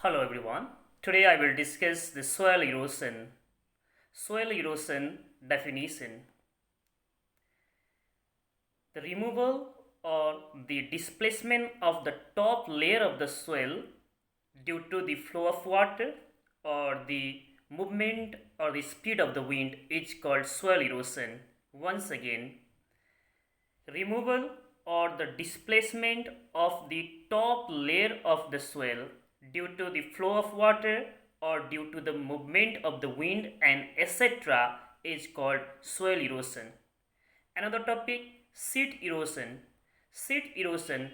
Hello everyone. Today I will discuss the soil erosion. Soil erosion definition. The removal or the displacement of the top layer of the soil due to the flow of water or the movement or the speed of the wind is called soil erosion. Once again, removal or the displacement of the top layer of the soil due to the flow of water or due to the movement of the wind and etc. is called soil erosion. Another topic, sheet erosion. Sheet erosion,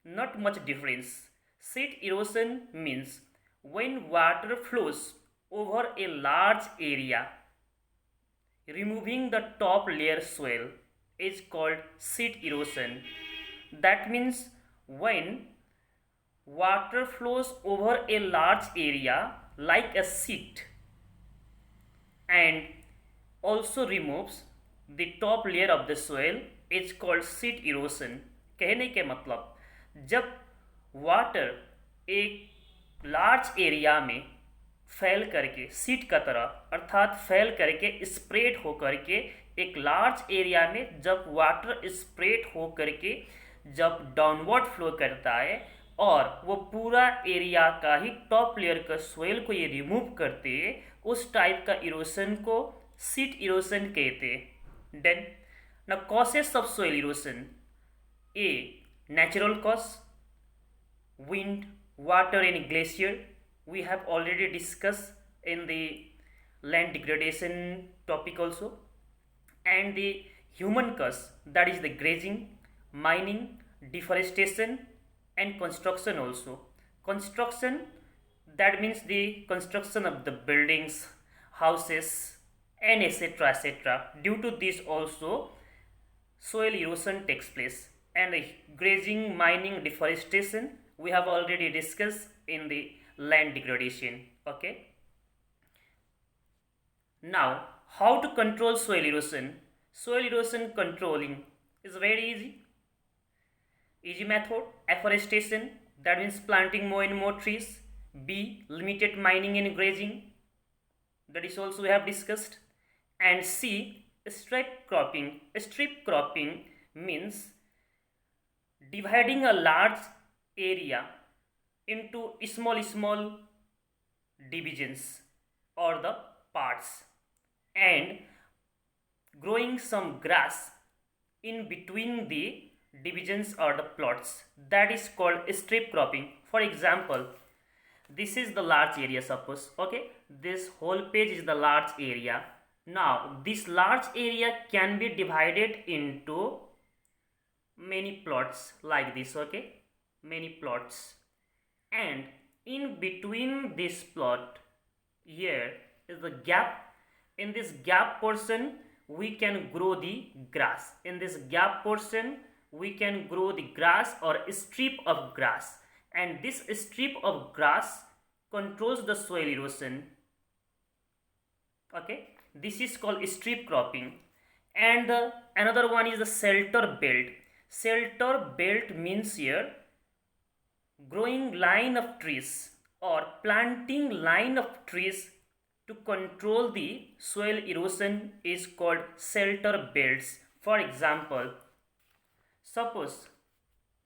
not much difference. Sheet erosion means when water flows over a large area, removing the top layer soil is called sheet erosion. That means when water flows over a large area like a sheet and also removes the top layer of the soil is called sheet erosion. कहने के मतलब जब water एक large area में फैल करके seat का तरह अर्थात फैल करके स्प्रेड हो करके एक लार्ज एरिया में जब वाटर स्प्रेड हो करके जब डाउनवर्ड फ्लो करता है और वो पूरा एरिया का ही टॉप लेयर का सोइल को ये रिमूव करते हैं, उस टाइप का इरोशन को सीट इरोशन कहते हैं. देन ना causes of soil erosion. A natural cause, wind, water and glacier. We have already discussed in the land degradation topic also. And the human cause, that is the grazing, mining, deforestation and construction also. Construction, that means the construction of the buildings, houses and etc. Due to this also soil erosion takes place. And grazing, mining, deforestation we have already discussed in the land degradation. Okay, now how to control soil erosion. Soil erosion controlling is very easy method. Afforestation, that means planting more and more trees. B limited mining and grazing, that is also we have discussed. And C strip cropping. Strip cropping means dividing a large area into small divisions or the parts and growing some grass in between the divisions or the plots, that is called strip cropping. For example, this is the large area, suppose. Okay, this whole page is the large area. Now this large area can be divided into many plots like this. Okay, many plots, and in between this plot here is the gap. In this gap portion we can grow the grass. In this gap portion we can grow the grass or a strip of grass, and this strip of grass controls the soil erosion. Okay, this is called strip cropping. And another one is the shelter belt. Shelter belt means here growing line of trees or planting line of trees to control the soil erosion is called shelter belts. For example, suppose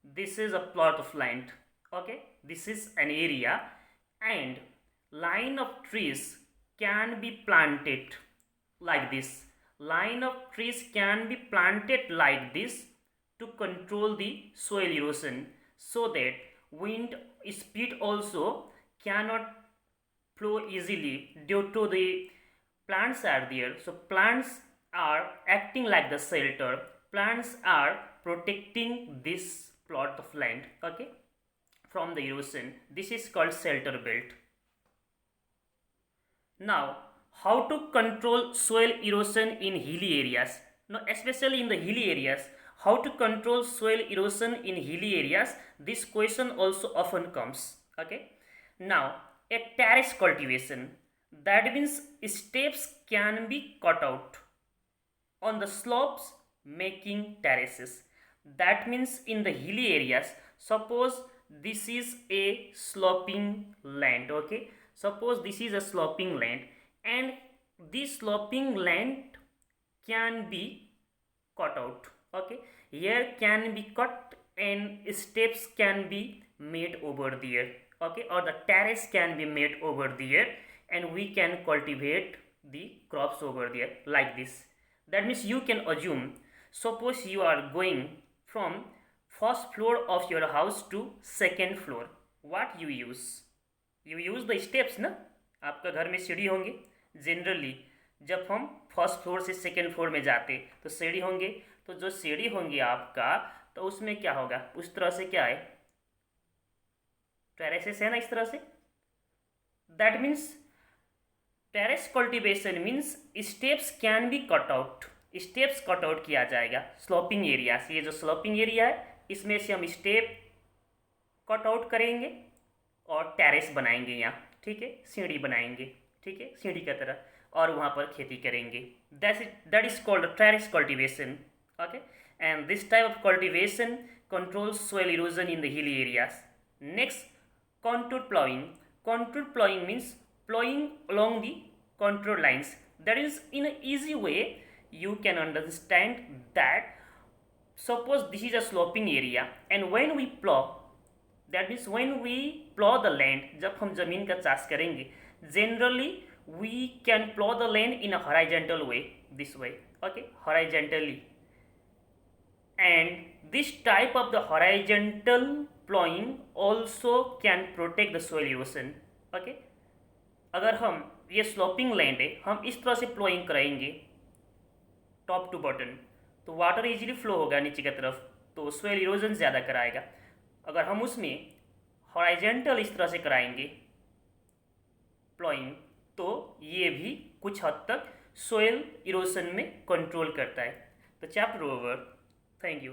this is a plot of land. Okay, this is an area and line of trees can be planted like this. Line of trees can be planted like this to control the soil erosion, so that wind speed also cannot flow easily due to the plants are there. So plants are acting like the shelter. Plants are protecting this plot of land, okay, from the erosion. This is called shelter belt. Now, how to control soil erosion in hilly areas? Now, especially in the hilly areas, how to control soil erosion in hilly areas? This question also often comes. Okay. Now, a terrace cultivation, that means steps can be cut out on the slopes making terraces. That means in the hilly areas, suppose this is a sloping land. Okay, suppose this is a sloping land, and this sloping land can be cut out. Okay, here can be cut and steps can be made over there. Okay, or the terrace can be made over there, and we can cultivate the crops over there like this. That means you can assume, suppose you are going from first floor of your house to second floor, what you use the steps ना. आपका घर में सीढ़ी होंगे generally, जब हम first floor से second floor में जाते तो सीढ़ी होंगे, तो जो सीढ़ी होंगे आपका, तो उसमें क्या होगा, उस तरह से क्या है, टेरेसेस है ना, इस तरह से. That means terrace cultivation means steps can be cut out, steps cut out किया जाएगा स्लोपिंग एरिया से. ये जो स्लोपिंग एरिया है इसमें से हम स्टेप कट आउट करेंगे और टेरेस बनाएंगे यहाँ. ठीक है, सीढ़ी बनाएंगे. ठीक है, सीढ़ी की तरह, और वहाँ पर खेती करेंगे. That is called terrace cultivation. Okay, and this type of cultivation controls soil erosion in the hilly areas. Next, contour plowing. Contour plowing means plowing along the contour lines. That is, in an easy way you can understand that suppose this is a sloping area, and when we plow, that means when we plow the land, जब हम जमीन का चाष करेंगे, generally we can plow the land in a horizontal way, this way. Okay, horizontally. And this type of the horizontal plowing also can protect the soil erosion. Okay, अगर हम ये sloping land है, हम इस तरह से प्लोइंग कराएंगे top to bottom, तो वाटर इजीली फ्लो होगा नीचे की तरफ, तो सोइल इरोजन ज़्यादा कराएगा. अगर हम उसमें हॉरिजॉन्टल इस तरह से कराएंगे प्लोइंग, तो ये भी कुछ हद तक सोइल इरोजन में कंट्रोल करता है. तो चैप्टर ओवर. Thank you.